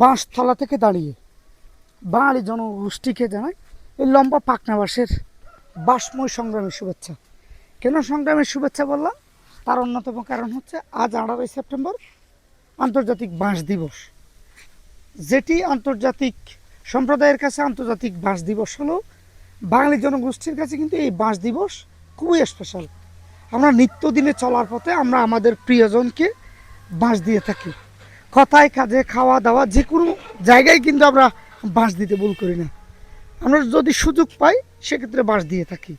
বাঁশতলা থেকে দাঁড়িয়ে বাঙালি জনগোষ্ঠীকে জানাই এই লম্বা পাকনা বাঁশের বাঁশময় সংগ্রামের শুভেচ্ছা। কেন সংগ্রামের শুভেচ্ছা বললাম? তার অন্যতম কারণ হচ্ছে আজ 18 সেপ্টেম্বর আন্তর্জাতিক বাঁশ দিবস, যেটি আন্তর্জাতিক সম্প্রদায়ের কাছে আন্তর্জাতিক বাঁশ দিবস হলো, বাঙালি জনগোষ্ঠীর কাছে কিন্তু এই বাঁশ দিবস খুবই স্পেশাল। আমরা নিত্যদিনে চলার পথে আমরা আমাদের প্রিয়জনকে বাঁশ দিয়ে থাকি। কথায় কাজে খাওয়া দাওয়া যে কোনো জায়গায় কিন্তু আমরা বাঁশ দিতে ভুল করি না। আমরা যদি সুযোগ পাই সেক্ষেত্রে বাঁশ দিয়ে থাকি।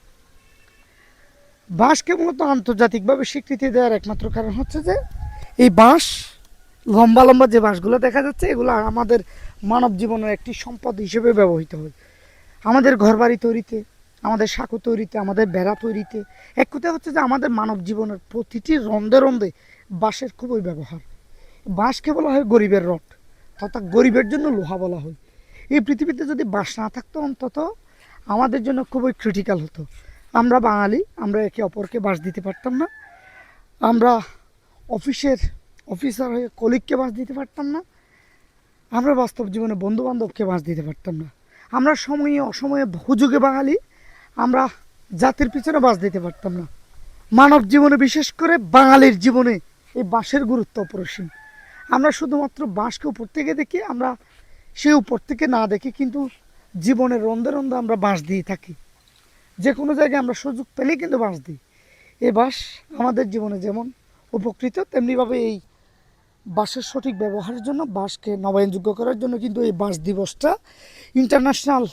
বাঁশকে মূলত আন্তর্জাতিকভাবে স্বীকৃতি দেওয়ার একমাত্র কারণ হচ্ছে যে এই বাঁশ লম্বা লম্বা যে বাঁশগুলো দেখা যাচ্ছে এগুলো আমাদের মানব জীবনের একটি সম্পদ হিসেবে ব্যবহৃত হয়। আমাদের ঘরবাড়ি তৈরিতে, আমাদের সাঁকো তৈরিতে, আমাদের বেড়া তৈরিতে, এক কথায় হচ্ছে যে আমাদের মানব জীবনের প্রতিটি রন্ধে রন্ধে বাঁশের খুবই ব্যবহার। বাঁশকে বলা হয় গরিবের রড, তথা গরিবের জন্য লোহা বলা হয়। এই পৃথিবীতে যদি বাঁশ না থাকতো অন্তত আমাদের জন্য খুবই ক্রিটিক্যাল হতো। আমরা বাঙালি, আমরা একে অপরকে বাঁশ দিতে পারতাম না। আমরা অফিসার হয়ে কলিগকে বাঁশ দিতে পারতাম না। আমরা বাস্তব জীবনে বন্ধু বান্ধবকে বাঁশ দিতে পারতাম না। আমরা সময়ে অসময়ে হুজুগে বাঙালি, আমরা জাতির পিছনে বাঁশ দিতে পারতাম না। মানব জীবনে, বিশেষ করে বাঙালির জীবনে এই বাঁশের গুরুত্ব অপরিসীম। আমরা শুধুমাত্র বাঁশকে উপর থেকে দেখি, আমরা সেই উপর থেকে না দেখি, কিন্তু জীবনের রন্ধে রন্ধে আমরা বাঁশ দিয়ে থাকি। যে কোনো জায়গায় আমরা সুযোগ পেলেই কিন্তু বাঁশ দিই। এই বাঁশ আমাদের জীবনে যেমন উপকৃত, তেমনিভাবে এই বাঁশের সঠিক ব্যবহারের জন্য, বাঁশকে নবায়নযোগ্য করার জন্য কিন্তু এই বাঁশ দিবসটা ইন্টারন্যাশনাল